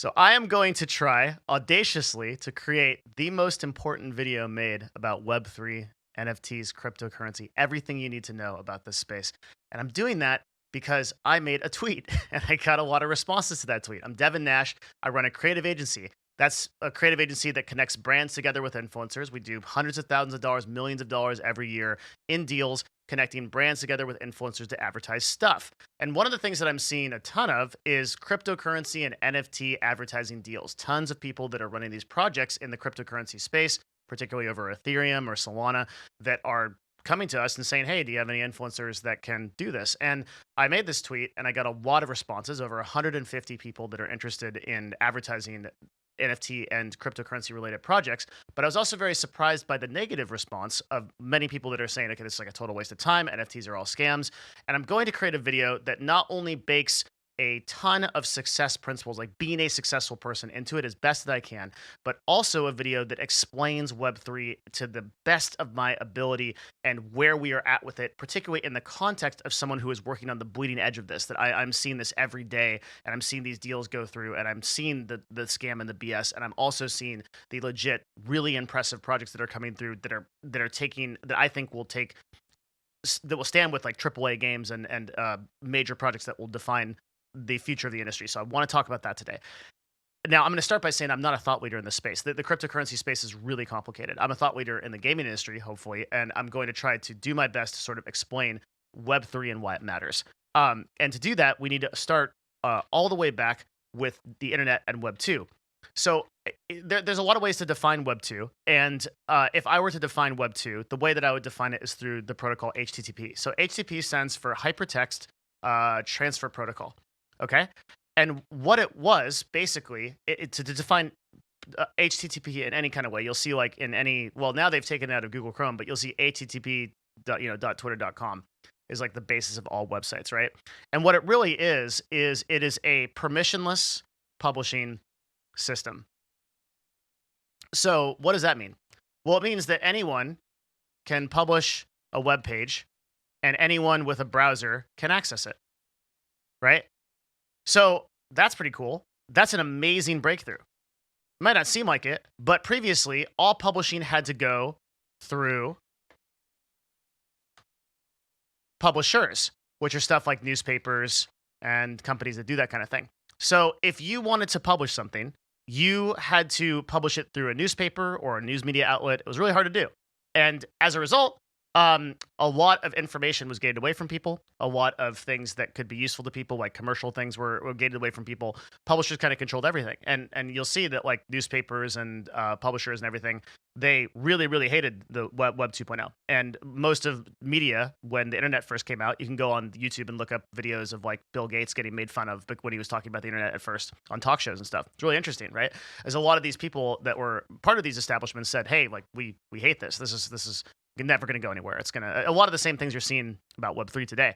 So I am going to try audaciously to create the most important video made about Web3, NFTs, cryptocurrency, everything you need to know about this space. And I'm doing that because I made a tweet and I got a lot of responses to that tweet. I'm Devin Nash. I run a creative agency. That's a creative agency that connects brands together with influencers. We do hundreds of thousands of dollars, millions of dollars every year in deals, connecting brands together with influencers to advertise stuff. And one of the things that I'm seeing a ton of is cryptocurrency and NFT advertising deals. Tons of people that are running these projects in the cryptocurrency space, particularly over Ethereum or Solana, that are coming to us and saying, hey, do you have any influencers that can do this? And I made this tweet and I got a lot of responses, over 150 people that are interested in advertising NFT and cryptocurrency related projects. But I was also very surprised by the negative response of many people that are saying, okay, this is like a total waste of time. NFTs are all scams. And I'm going to create a video that not only bakes a ton of success principles, like being a successful person, into it as best that I can, but also a video that explains Web3 to the best of my ability and where we are at with it, particularly in the context of someone who is working on the bleeding edge of this, that I'm seeing this every day and I'm seeing these deals go through and I'm seeing the scam and the BS. And I'm also seeing the legit, really impressive projects that are coming through that are taking, that I think will take, that will stand with like AAA games and major projects that will define the future of the industry. So I want to talk about that today. Now, I'm going to start by saying I'm not a thought leader in this space. The cryptocurrency space is really complicated. I'm a thought leader in the gaming industry, hopefully, and I'm going to try to do my best to sort of explain Web3 and why it matters. And to do that, we need to start all the way back with the internet and Web2. So there's a lot of ways to define Web2. And if I were to define Web2, the way that I would define it is through the protocol HTTP. So HTTP stands for Hypertext Transfer Protocol. Okay. And what it was basically, to define HTTP in any kind of way, you'll see like in any, well, now they've taken it out of Google Chrome, but you'll see http.twitter.com is like the basis of all websites, right? And what it really is it is a permissionless publishing system. So what does that mean? Well, it means that anyone can publish a web page and anyone with a browser can access it, right? So that's pretty cool. That's an amazing breakthrough. It might not seem like it, but previously, all publishing had to go through publishers, which are stuff like newspapers and companies that do that kind of thing. So if you wanted to publish something, you had to publish it through a newspaper or a news media outlet. It was really hard to do. And as a result, a lot of information was gated away from people. A lot of things that could be useful to people, like commercial things, were gated away from people. Publishers kind of controlled everything, and you'll see that like newspapers and publishers and everything, they really, really hated the Web 2.0. And most of media, when the internet first came out, you can go on YouTube and look up videos of like Bill Gates getting made fun of when he was talking about the internet at first on talk shows and stuff. It's really interesting, right? As a lot of these people that were part of these establishments said, "Hey, like we hate this. This is never going to go anywhere. It's going to, a lot of the same things you're seeing about Web3 today,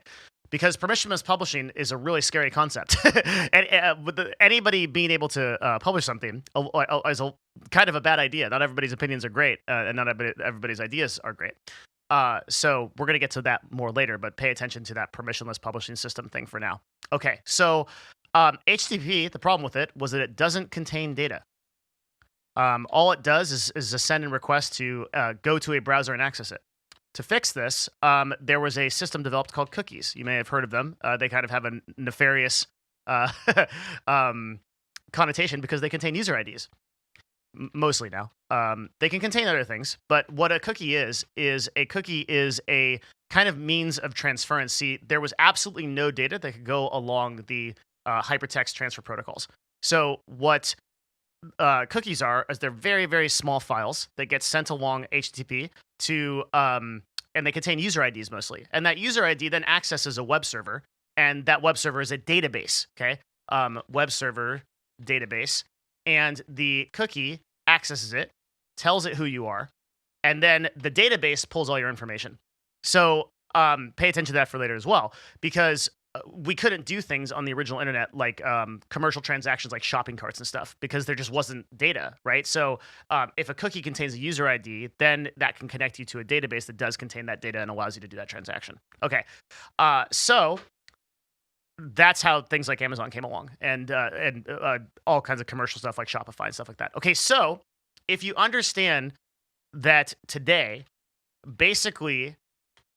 because permissionless publishing is a really scary concept. And with anybody being able to publish something is a kind of a bad idea. Not everybody's opinions are great, and not everybody's ideas are great. So we're going to get to that more later, but pay attention to that permissionless publishing system thing for now. Okay, so HTTP, the problem with it was that it doesn't contain data. All it does is send a request to go to a browser and access it. To fix this, there was a system developed called cookies. You may have heard of them. They kind of have a nefarious connotation because they contain user IDs. Mostly now. They can contain other things, but what a cookie is a cookie is a kind of means of transference. See, there was absolutely no data that could go along the hypertext transfer protocols. So what cookies are, as they're very, very small files that get sent along HTTP to, and they contain user IDs mostly. And that user ID then accesses a web server, and that web server is a database, okay? Web server database, and the cookie accesses it, tells it who you are, and then the database pulls all your information. So pay attention to that for later as well, because we couldn't do things on the original internet like commercial transactions like shopping carts and stuff because there just wasn't data, right? So if a cookie contains a user ID, then that can connect you to a database that does contain that data and allows you to do that transaction. Okay, so that's how things like Amazon came along, and all kinds of commercial stuff like Shopify and stuff like that. Okay, so if you understand that today, basically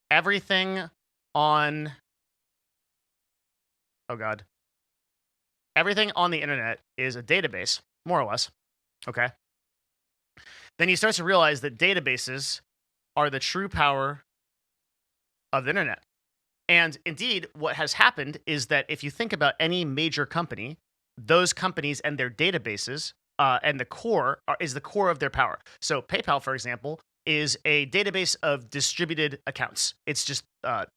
everything on everything on the internet is a database, more or less. Okay, then you start to realize that databases are the true power of the internet. And indeed, what has happened is that if you think about any major company, those companies and their databases and the core is the core of their power. So PayPal, for example, is a database of distributed accounts. It's just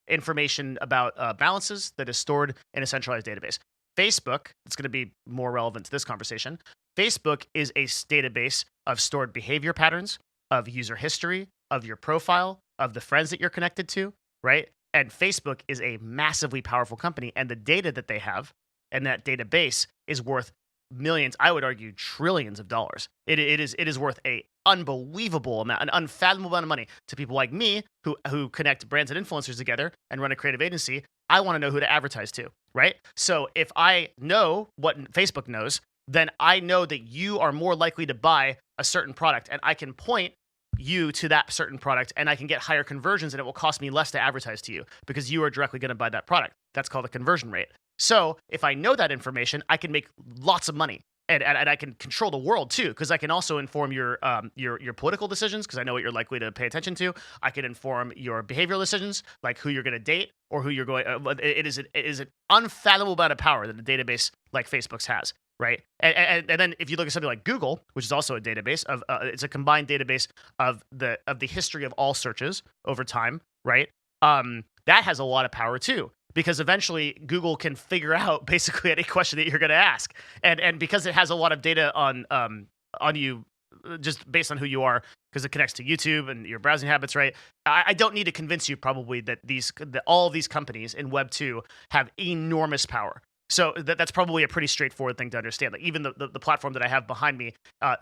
information about balances that is stored in a centralized database. Facebook, it's going to be more relevant to this conversation. Facebook is a database of stored behavior patterns, of user history, of your profile, of the friends that you're connected to, right? And Facebook is a massively powerful company, and the data that they have and that database is worth millions, I would argue trillions of dollars. It is worth a unbelievable amount, an unfathomable amount of money to people like me who connect brands and influencers together and run a creative agency. I want to know who to advertise to, right? So if I know what Facebook knows, then I know that you are more likely to buy a certain product, and I can point you to that certain product, and I can get higher conversions, and it will cost me less to advertise to you because you are directly going to buy that product. That's called a conversion rate. So if I know that information, I can make lots of money, and I can control the world too, because I can also inform your political decisions, because I know what you're likely to pay attention to. I can inform your behavioral decisions, like who you're going to date or who you're going. It is an unfathomable amount of power that a database like Facebook's has. Right, and then if you look at something like Google, which is also a database of, it's a combined database of the history of all searches over time, right? That has a lot of power too, because eventually Google can figure out basically any question that you're going to ask, and because it has a lot of data on you, just based on who you are, because it connects to YouTube and your browsing habits, right? I don't need to convince you probably that all of these companies in Web 2 have enormous power. So that's probably a pretty straightforward thing to understand. Like even the platform that I have behind me,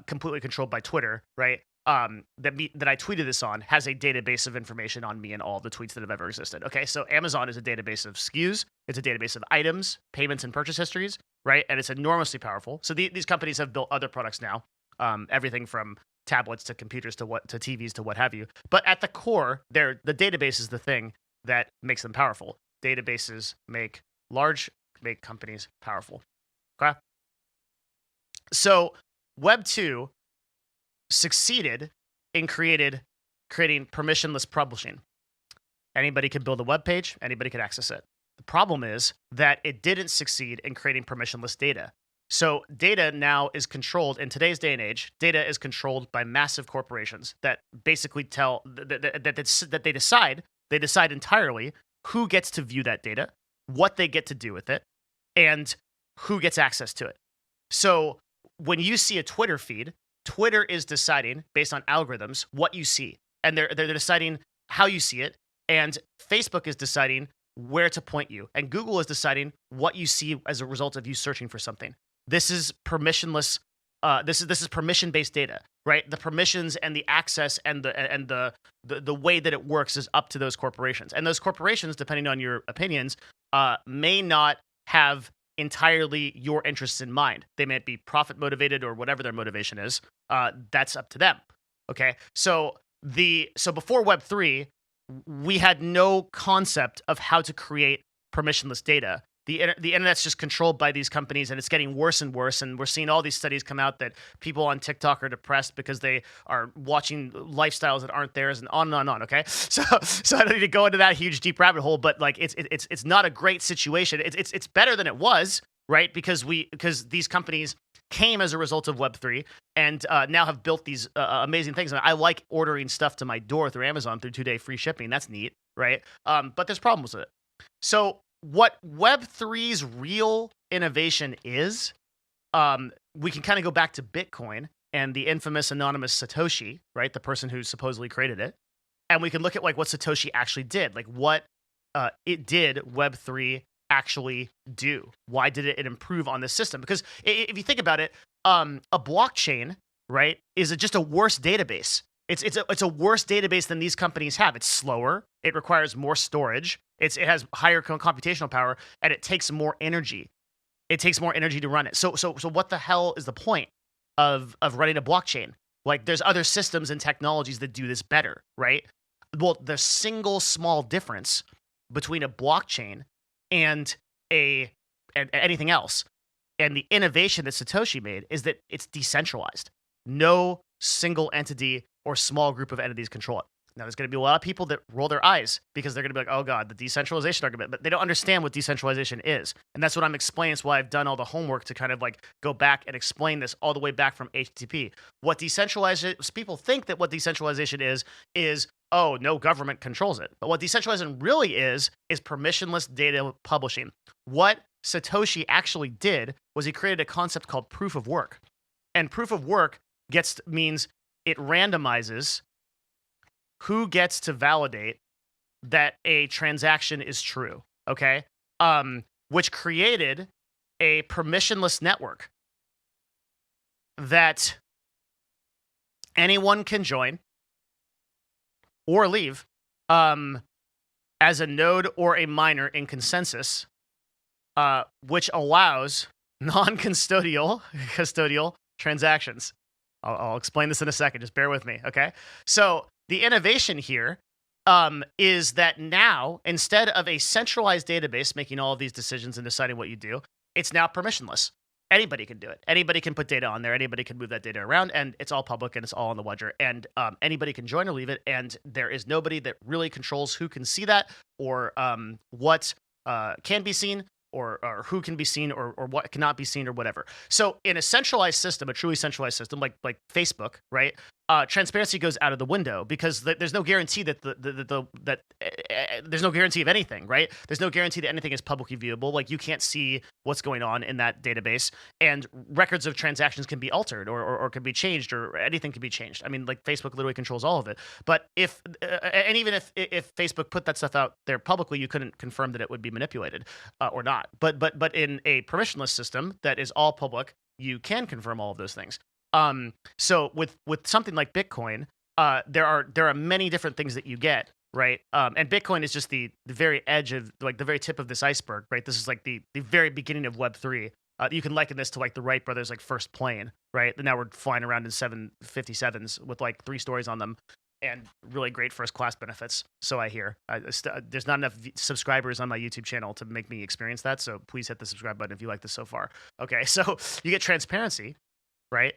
completely controlled by Twitter, right? That I tweeted this on has a database of information on me and all the tweets that have ever existed. Okay, so Amazon is a database of SKUs. It's a database of items, payments, and purchase histories, right? And it's enormously powerful. So these companies have built other products now, everything from tablets to computers to TVs to what have you. But at the core, the database is the thing that makes them powerful. Databases make companies powerful. Okay? So Web 2 succeeded in creating permissionless publishing. Anybody could build a web page, anybody could access it. The problem is that it didn't succeed in creating permissionless data. So data now is controlled, in today's day and age, data is controlled by massive corporations that basically that they decide entirely who gets to view that data, what they get to do with it, and who gets access to it. So when you see a Twitter feed, Twitter is deciding based on algorithms what you see, and they're deciding how you see it, and Facebook is deciding where to point you, and Google is deciding what you see as a result of you searching for something. This is permissionless. This is permission-based data, right? The permissions and the access and the way that it works is up to those corporations, and those corporations, depending on your opinions, may not have entirely your interests in mind. They may be profit motivated or whatever their motivation is. That's up to them. Okay, so before Web 3, we had no concept of how to create permissionless data. The internet's just controlled by these companies, and it's getting worse and worse. And we're seeing all these studies come out that people on TikTok are depressed because they are watching lifestyles that aren't theirs, and on and on. Okay, so I don't need to go into that huge deep rabbit hole, but like it's not a great situation. It's better than it was, right? Because these companies came as a result of Web 3 and now have built these amazing things. And I like ordering stuff to my door through Amazon through 2-day free shipping. That's neat, right? But there's problems with it. So what Web3's real innovation is, we can kind of go back to Bitcoin and the infamous anonymous Satoshi, right? The person who supposedly created it. And we can look at like what Satoshi actually did, like what it did Web3 actually do. Why did it improve on this system? Because if you think about it, a blockchain, right, is just a worse database. It's a worse database than these companies have. It's slower. It requires more storage. It has higher computational power, and it takes more energy. It takes more energy to run it. So what the hell is the point of running a blockchain? Like, there's other systems and technologies that do this better, right? Well, the single small difference between a blockchain and anything else, and the innovation that Satoshi made, is that it's decentralized. No single entity or small group of entities control it. Now, there's going to be a lot of people that roll their eyes because they're going to be like, oh, God, the decentralization argument. But they don't understand what decentralization is. And that's what I'm explaining. It's why I've done all the homework to kind of like go back and explain this all the way back from HTTP. What decentralization, people think that what decentralization is, oh, no government controls it. But what decentralization really is permissionless data publishing. What Satoshi actually did was he created a concept called proof of work. And proof of work means it randomizes who gets to validate that a transaction is true, okay? Which created a permissionless network that anyone can join or leave as a node or a miner in consensus, which allows custodial transactions. I'll explain this in a second. Just bear with me, okay? So the innovation here is that now, instead of a centralized database making all of these decisions and deciding what you do, it's now permissionless. Anybody can do it. Anybody can put data on there. Anybody can move that data around, and it's all public and it's all on the ledger. And anybody can join or leave it, and there is nobody that really controls who can see that or what can be seen. Or who can be seen or what cannot be seen or whatever. So in a centralized system, a truly centralized system like Facebook, right? Transparency goes out of the window because there's no guarantee that there's no guarantee of anything, right? There's no guarantee that anything is publicly viewable. Like, you can't see what's going on in that database, and records of transactions can be altered or can be changed, or anything can be changed. I mean, like, Facebook literally controls all of it. But if Facebook put that stuff out there publicly, you couldn't confirm that it would be manipulated or not. But in a permissionless system that is all public, you can confirm all of those things. So with something like Bitcoin, there are many different things that you get, right? And Bitcoin is just the very edge of, like, the very tip of this iceberg, right? This is like the very beginning of Web3. You can liken this to like the Wright brothers, like, first plane, right? And now we're flying around in 757s with like 3 stories on them and really great first class benefits. So I hear. There's not enough subscribers on my YouTube channel to make me experience that. So please hit the subscribe button if you like this so far. Okay, so you get transparency, right?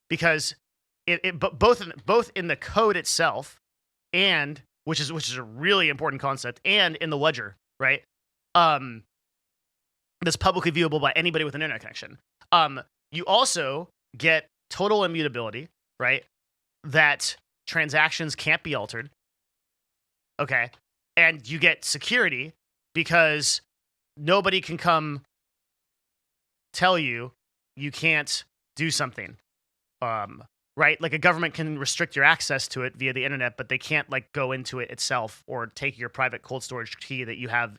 Because both in the code itself, and which is a really important concept, and in the ledger, right? That's publicly viewable by anybody with an internet connection. You also get total immutability, right? That transactions can't be altered. Okay, and you get security because nobody can come tell you can't do something, right? Like, a government can restrict your access to it via the internet, but they can't, like, go into it itself or take your private cold storage key that you have,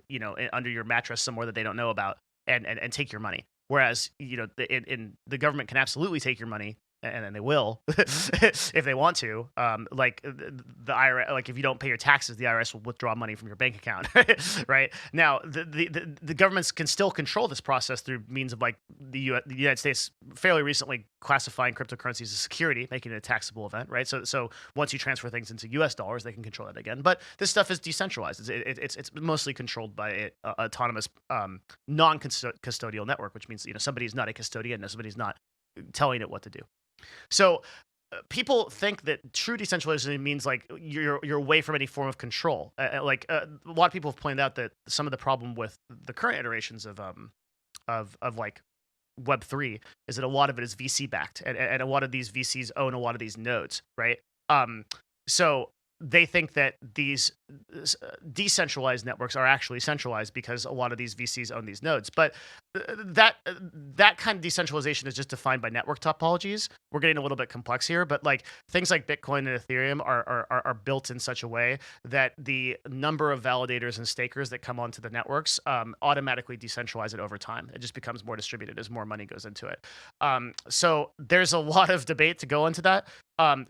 under your mattress somewhere that they don't know about, and take your money. Whereas, the government can absolutely take your money, and they will if they want to. Like, the IRS, like, if you don't pay your taxes, the IRS will withdraw money from your bank account, right? Now, the governments can still control this process through means of, like, the United States fairly recently classifying cryptocurrencies as security, making it a taxable event, right? So once you transfer things into US dollars, they can control that again. But this stuff is decentralized. It's mostly controlled by an autonomous, non-custodial network, which means, somebody's not a custodian, and somebody's not telling it what to do. So people think that true decentralization means, like, you're away from any form of control. A lot of people have pointed out that some of the problem with the current iterations of like Web3 is that a lot of it is VC backed, and a lot of these VCs own a lot of these nodes, right? So they think that these decentralized networks are actually centralized because a lot of these VCs own these nodes. But that kind of decentralization is just defined by network topologies. We're getting a little bit complex here, but, like, things like Bitcoin and Ethereum are built in such a way that the number of validators and stakers that come onto the networks automatically decentralize it over time. It just becomes more distributed as more money goes into it. So there's a lot of debate to go into that.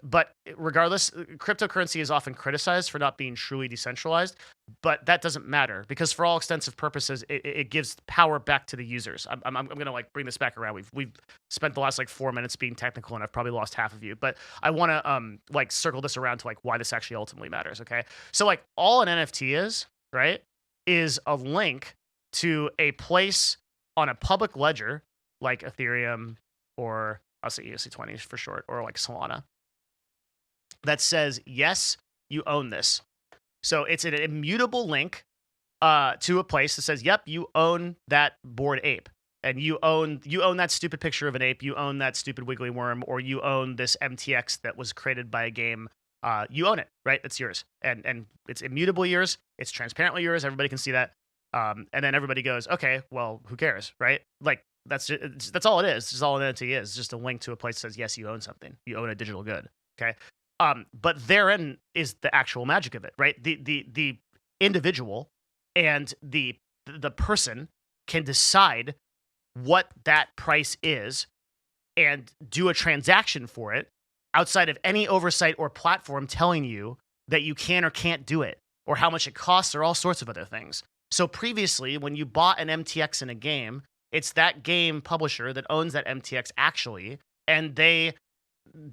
But regardless, cryptocurrency is often criticized for not being truly decentralized, but that doesn't matter because for all extensive purposes, it gives power back to the users. I'm gonna like bring this back around. We've spent the last like 4 minutes being technical, and I've probably lost half of you. But I want to like circle this around to like why this actually ultimately matters. Okay, so like all an NFT is, right, is a link to a place on a public ledger like Ethereum or I'll say ERC20 for short, or like Solana, that says, yes, you own this. So it's an immutable link to a place that says, yep, you own that Bored Ape. And you own that stupid picture of an ape, you own that stupid wiggly worm, or you own this MTX that was created by a game. You own it, right? It's yours. And it's immutable yours. It's transparently yours. Everybody can see that. And then everybody goes, okay, well, who cares, right? Like, that's all it is. That's all an NFT is. It's just a link to a place that says, yes, you own something. You own a digital good, okay? But therein is the actual magic of it, right? The individual and the person can decide what that price is and do a transaction for it outside of any oversight or platform telling you that you can or can't do it, or how much it costs, or all sorts of other things. So previously, when you bought an MTX in a game, it's that game publisher that owns that MTX actually, and they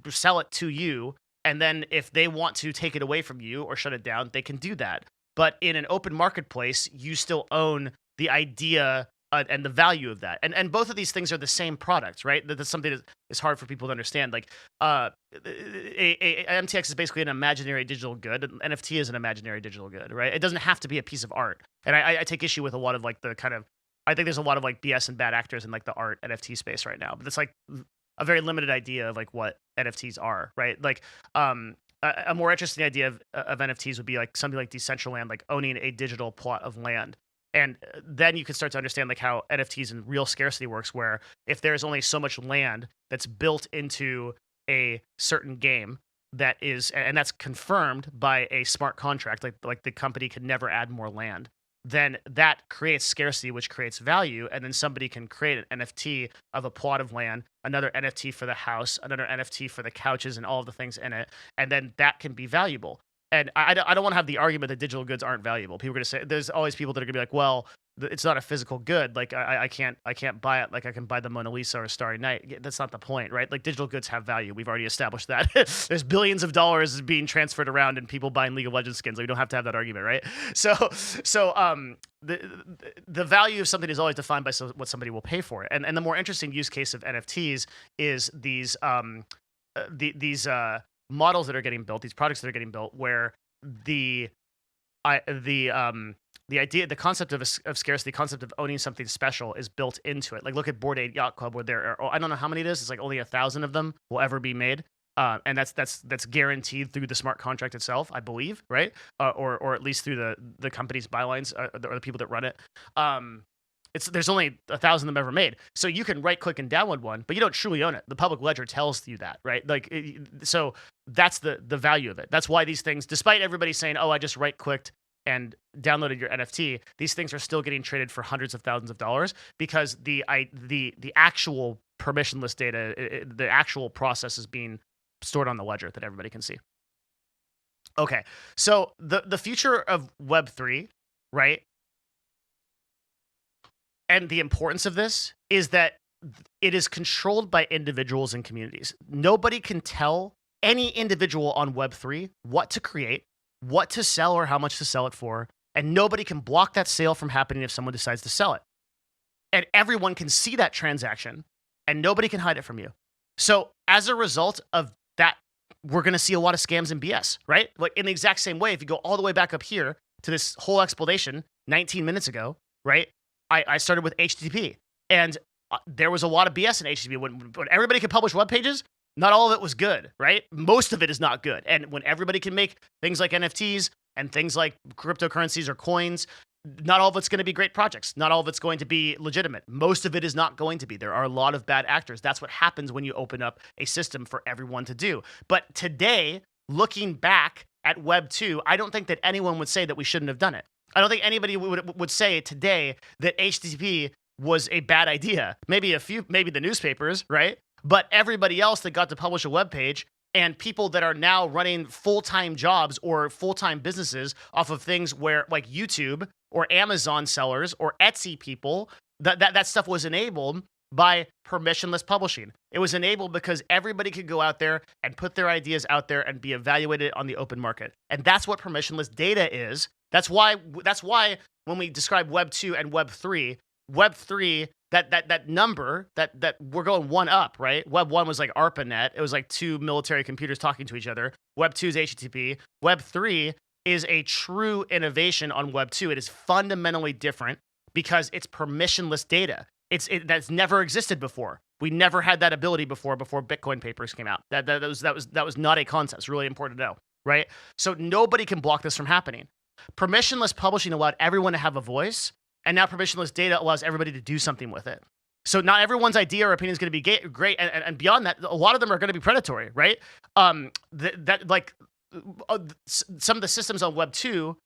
sell it to you. And then if they want to take it away from you or shut it down, they can do that. But in an open marketplace, you still own the idea and the value of that. And both of these things are the same product, right? That's something that is hard for people to understand. Like a MTX is basically an imaginary digital good. An NFT is an imaginary digital good, right? It doesn't have to be a piece of art. And I take issue with a lot of like the kind of, I think there's a lot of like BS and bad actors in like the art NFT space right now. But it's like a very limited idea of like what NFTs are, right? Like a more interesting idea of NFTs would be like something like Decentraland, like owning a digital plot of land. And then you can start to understand like how NFTs and real scarcity works, where if there's only so much land that's built into a certain game that is, and that's confirmed by a smart contract, like the company can never add more land, then that creates scarcity, which creates value. And then somebody can create an NFT of a plot of land, another NFT for the house, another NFT for the couches and all of the things in it. And then that can be valuable. And I don't want to have the argument that digital goods aren't valuable. People are going to say, there's always people that are going to be like, well, it's not a physical good. Like I can't buy it. Like I can buy the Mona Lisa or Starry Night. That's not the point, right? Like digital goods have value. We've already established that. There's billions of dollars being transferred around and people buying League of Legends skins. Like, we don't have to have that argument, right? So the value of something is always defined by what somebody will pay for it. And the more interesting use case of NFTs is these models that are getting built, these products that are getting built, where the idea, the concept of scarcity, the concept of owning something special is built into it. Like look at Bored Ape Yacht Club, where there are, I don't know how many it is. It's like only 1,000 of them will ever be made. And that's guaranteed through the smart contract itself, I believe, right? Or at least through the company's bylines or the people that run it. There's only 1,000 of them ever made. So you can right click and download one, but you don't truly own it. The public ledger tells you that, right? Like, so that's the value of it. That's why these things, despite everybody saying, oh, I just right clicked and downloaded your NFT, these things are still getting traded for hundreds of thousands of dollars because the actual permissionless data, the actual process is being stored on the ledger that everybody can see. Okay, so the future of Web3, right? And the importance of this is that it is controlled by individuals and communities. Nobody can tell any individual on Web3 what to create, what to sell, or how much to sell it for. And nobody can block that sale from happening if someone decides to sell it. And everyone can see that transaction, and nobody can hide it from you. So as a result of that, we're going to see a lot of scams and BS, right? Like in the exact same way, if you go all the way back up here to this whole explanation 19 minutes ago, right? I started with HTTP, and there was a lot of BS in HTTP. When everybody could publish web pages, not all of it was good, right? Most of it is not good. And when everybody can make things like NFTs and things like cryptocurrencies or coins, not all of it's going to be great projects. Not all of it's going to be legitimate. Most of it is not going to be. There are a lot of bad actors. That's what happens when you open up a system for everyone to do. But today, looking back at Web 2, I don't think that anyone would say that we shouldn't have done it. I don't think anybody would say today that HTTP was a bad idea. Maybe the newspapers, right? But everybody else that got to publish a web page and people that are now running full-time jobs or full-time businesses off of things where like YouTube or Amazon sellers or Etsy people, that stuff was enabled by permissionless publishing. It was enabled because everybody could go out there and put their ideas out there and be evaluated on the open market. And that's what permissionless data is. That's why when we describe Web 2 and Web 3, Web 3, that number that we're going one up, right? Web 1 was like ARPANET. It was like two military computers talking to each other. Web 2 is HTTP. Web 3 is a true innovation on Web 2. It is fundamentally different because it's permissionless data. That's never existed before. We never had that ability before Bitcoin papers came out. That was not a concept. It's really important to know, right? So nobody can block this from happening. Permissionless publishing allowed everyone to have a voice, and now permissionless data allows everybody to do something with it. So not everyone's idea or opinion is going to be great, and beyond that, a lot of them are going to be predatory, right? Some of the systems on Web 2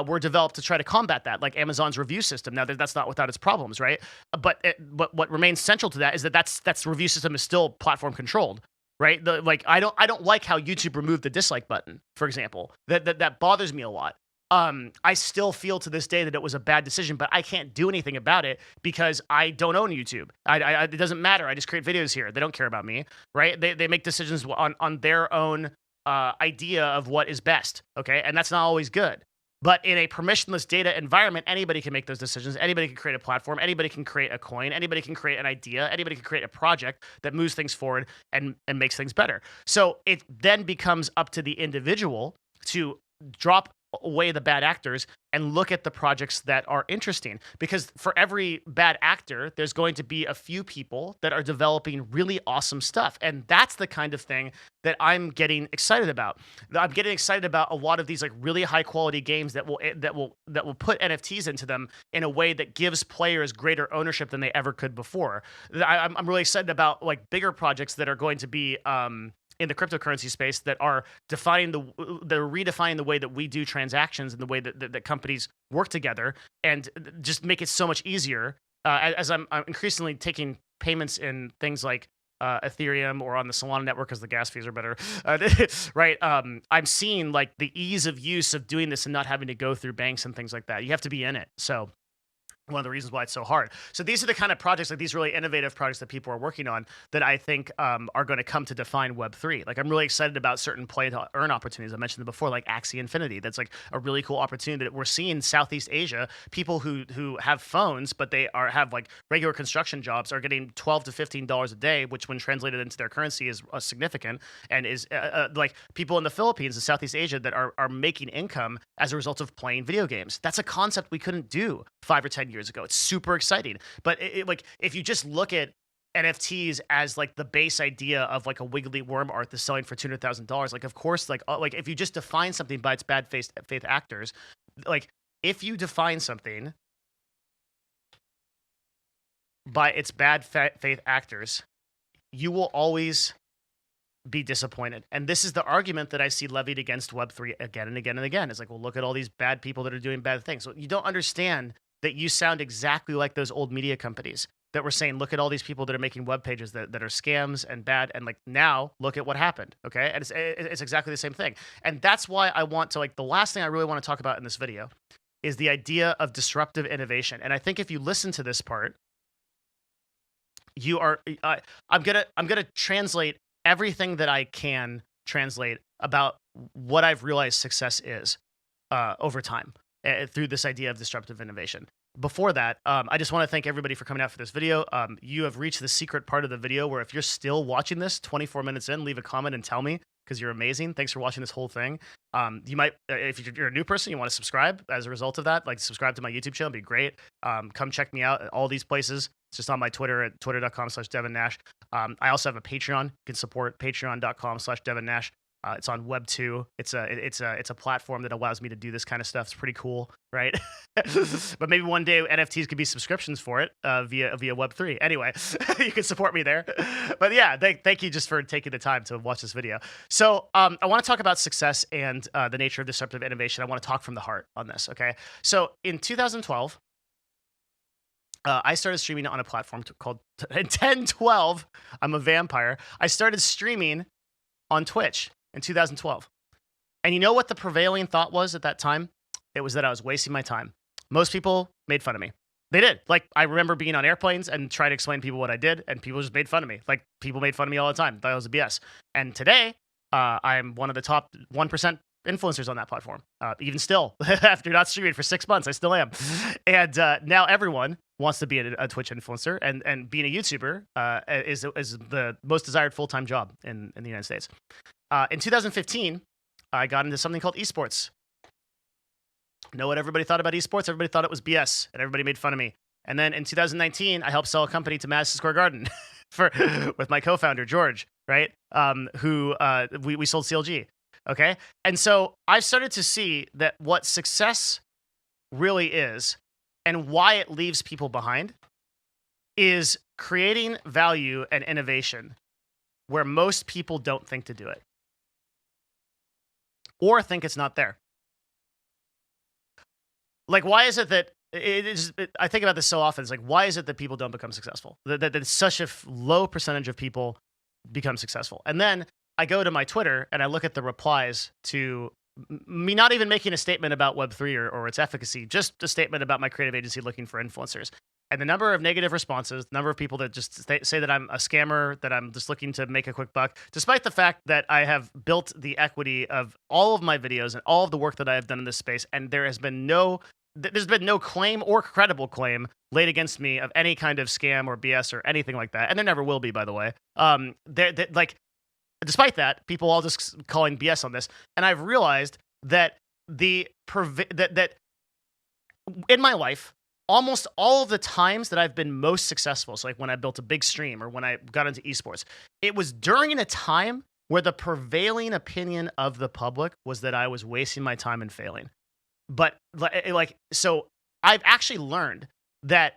were developed to try to combat that, like Amazon's review system. Now that's not without its problems, right? But what remains central to that is that review system is still platform controlled, right? I don't like how YouTube removed the dislike button, for example. That bothers me a lot. I still feel to this day that it was a bad decision, but I can't do anything about it because I don't own YouTube. It doesn't matter. I just create videos here. They don't care about me, right? They make decisions on their own idea of what is best, okay? And that's not always good. But in a permissionless data environment, anybody can make those decisions. Anybody can create a platform. Anybody can create a coin. Anybody can create an idea. Anybody can create a project that moves things forward and makes things better. So it then becomes up to the individual to drop away the bad actors and look at the projects that are interesting, because for every bad actor there's going to be a few people that are developing really awesome stuff, and that's the kind of thing that I'm getting excited about. I'm getting excited about a lot of these like really high quality games that will put NFTs into them in a way that gives players greater ownership than they ever could before. I'm really excited about like bigger projects that are going to be in the cryptocurrency space that are redefining the way that we do transactions and the way that companies work together, and just make it so much easier. As I'm increasingly taking payments in things like Ethereum or on the Solana network because the gas fees are better, right? I'm seeing like the ease of use of doing this and not having to go through banks and things like that. You have to be in it. So one of the reasons why it's so hard. So these are the kind of projects, like these really innovative projects that people are working on that I think are going to come to define Web3. Like I'm really excited about certain play to earn opportunities. I mentioned them before, like Axie Infinity. That's like a really cool opportunity that we're seeing in Southeast Asia. People who have phones, but they have like regular construction jobs, are getting $12 to $15 a day, which when translated into their currency is significant, and is like people in the Philippines and Southeast Asia that are making income as a result of playing video games. That's a concept we couldn't do 5 or 10 years ago. It's super exciting. But like if you just look at NFTs as like the base idea of like a wiggly worm art that's selling for $200,000, like of course, like if you just define something by its bad faith actors, like if you define something by its bad faith actors, you will always be disappointed. And this is the argument that I see levied against Web3 again and again and again. It's like, well, look at all these bad people that are doing bad things. So you don't understand that you sound exactly like those old media companies that were saying, look at all these people that are making web pages that are scams and bad. And like, now look at what happened. Okay. And it's exactly the same thing. And that's why I want to, like, the last thing I really want to talk about in this video is the idea of disruptive innovation. And I think if you listen to this part, I'm going to translate everything that I can translate about what I've realized success is over time through this idea of disruptive innovation. Before that, I just want to thank everybody for coming out for this video. You have reached the secret part of the video where if you're still watching this 24 minutes in, leave a comment and tell me, because you're amazing. Thanks for watching this whole thing. You might, if you're a new person, you want to subscribe as a result of that, like subscribe to my YouTube channel, it'd be great. Come check me out at all these places. It's just on my Twitter at twitter.com/Devin Nash. I also have a Patreon. You can support patreon.com/Devin Nash. It's on Web 2. It's a platform that allows me to do this kind of stuff. It's pretty cool, right? But maybe one day NFTs could be subscriptions for it via Web 3. Anyway, you can support me there. But yeah, thank you just for taking the time to watch this video. So I want to talk about success and the nature of disruptive innovation. I want to talk from the heart on this. Okay, so in 2012. I started streaming on a platform called 1012. I'm a vampire. I started streaming on Twitch in 2012. And you know what the prevailing thought was at that time? It was that I was wasting my time. Most people made fun of me. They did. Like, I remember being on airplanes and trying to explain to people what I did, and people just made fun of me. Like, people made fun of me all the time. Thought it was a BS. And today, I'm one of the top 1% influencers on that platform. Even still, after not streaming for 6 months, I still am. And now everyone wants to be a Twitch influencer, and being a YouTuber is the most desired full-time job in the United States. In 2015, I got into something called esports. Know what everybody thought about esports? Everybody thought it was BS, and everybody made fun of me. And then in 2019, I helped sell a company to Madison Square Garden with my co-founder George, right? Who we sold CLG. Okay, and so I've started to see that what success really is, and why it leaves people behind, is creating value and innovation where most people don't think to do it, or think it's not there. Like, why is it that I think about this so often. It's like, why is it that people don't become successful? That such a low percentage of people become successful. And then I go to my Twitter and I look at the replies to me not even making a statement about Web3 or its efficacy, just a statement about my creative agency looking for influencers. And the number of negative responses, the number of people that just say that I'm a scammer, that I'm just looking to make a quick buck, despite the fact that I have built the equity of all of my videos and all of the work that I have done in this space, and there's been no claim or credible claim laid against me of any kind of scam or BS or anything like that. And there never will be, by the way. Despite that, people all just calling BS on this. And I've realized that that in my life, almost all of the times that I've been most successful, so like when I built a big stream or when I got into esports, it was during a time where the prevailing opinion of the public was that I was wasting my time and failing. But so I've actually learned that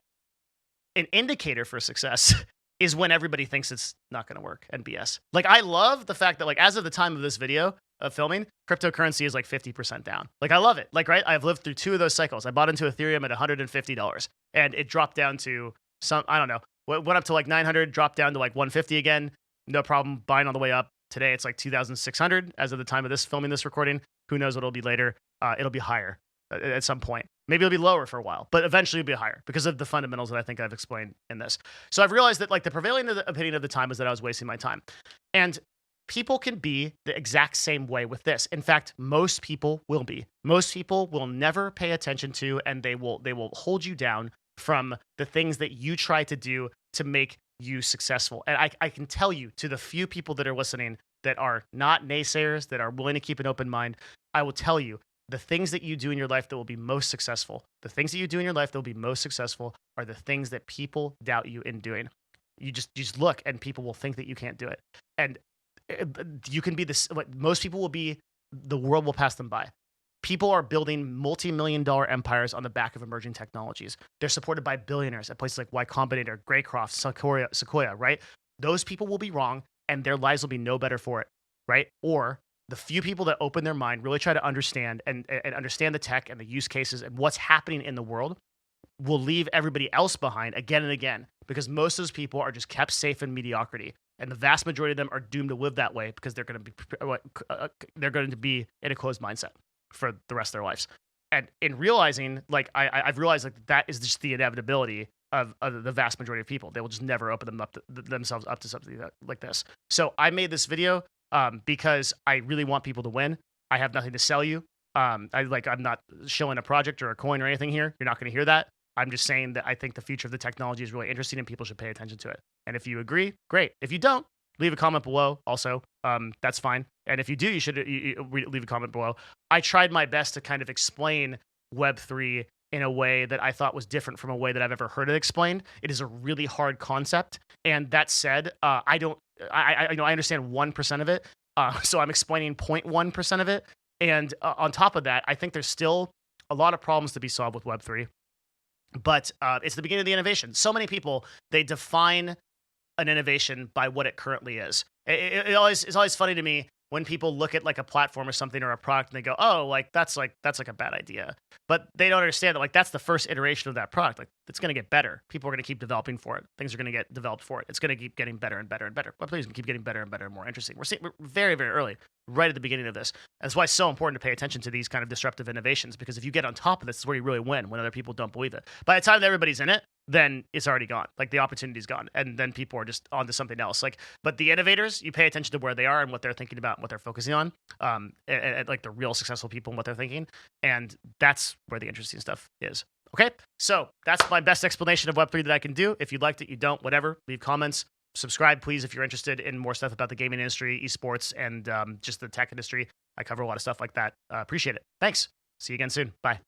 an indicator for success is when everybody thinks it's not going to work and BS. Like, I love the fact that, like, as of the time of this video of filming, cryptocurrency is like 50% down. Like, I love it. Like, right? I've lived through 2 of those cycles. I bought into Ethereum at $150 and it dropped down to I don't know, went up to like 900, dropped down to like 150 again. No problem buying on the way up. Today it's like 2,600 as of the time of this filming this recording. Who knows what it'll be later? It'll be higher at some point. Maybe it'll be lower for a while, but eventually it'll be higher because of the fundamentals that I think I've explained in this. So I've realized that, like, the prevailing opinion of the time was that I was wasting my time. And people can be the exact same way with this. In fact, most people will be. Most people will never pay attention to, and they will hold you down from the things that you try to do to make you successful. And I can tell you, to the few people that are listening that are not naysayers, that are willing to keep an open mind, I will tell you, the things that you do in your life that will be most successful, the things that you do in your life that will be most successful are the things that people doubt you in doing. You just look and people will think that you can't do it. And you can be this, like, most people will be, the world will pass them by. People are building multi-million-dollar empires on the back of emerging technologies. They're supported by billionaires at places like Y Combinator, Greycroft, Sequoia, right? Those people will be wrong and their lives will be no better for it, right? Or the few people that open their mind, really try to understand and understand the tech and the use cases and what's happening in the world, will leave everybody else behind again and again, because most of those people are just kept safe in mediocrity. And the vast majority of them are doomed to live that way because they're going to be in a closed mindset for the rest of their lives. And in realizing, like, I've realized, like, that is just the inevitability of the vast majority of people. They will just never open themselves up to something like this. So I made this video because I really want people to win. I have nothing to sell you. I'm not showing a project or a coin or anything here. You're not going to hear that. I'm just saying that I think the future of the technology is really interesting and people should pay attention to it. And if you agree, great. If you don't, leave a comment below also. That's fine. And if you do, you should leave a comment below. I tried my best to kind of explain Web3 in a way that I thought was different from a way that I've ever heard it explained. It is a really hard concept. And that said, I understand 1% of it. So I'm explaining 0.1% of it. And on top of that, I think there's still a lot of problems to be solved with Web3. But it's the beginning of the innovation. So many people, they define an innovation by what it currently is. It's always funny to me when people look at like a platform or something or a product and they go, oh, like that's like a bad idea. But they don't understand that like that's the first iteration of that product. Like it's going to get better. People are going to keep developing for it. Things are going to get developed for it. It's going to keep getting better and better and better. Web3 is going to keep getting better and better and more interesting. We're very, very early, right at the beginning of this. That's why it's so important to pay attention to these kind of disruptive innovations, because if you get on top of this, it's where you really win when other people don't believe it. By the time that everybody's in it, then it's already gone. Like the opportunity's gone, and then people are just on to something else. Like, but the innovators, you pay attention to where they are and what they're thinking about, and what they're focusing on, and like the real successful people and what they're thinking, and that's where the interesting stuff is. Okay, so that's my best explanation of Web3 that I can do. If you liked it, you don't, whatever. Leave comments. Subscribe, please, if you're interested in more stuff about the gaming industry, esports, and just the tech industry. I cover a lot of stuff like that. Appreciate it. Thanks. See you again soon. Bye.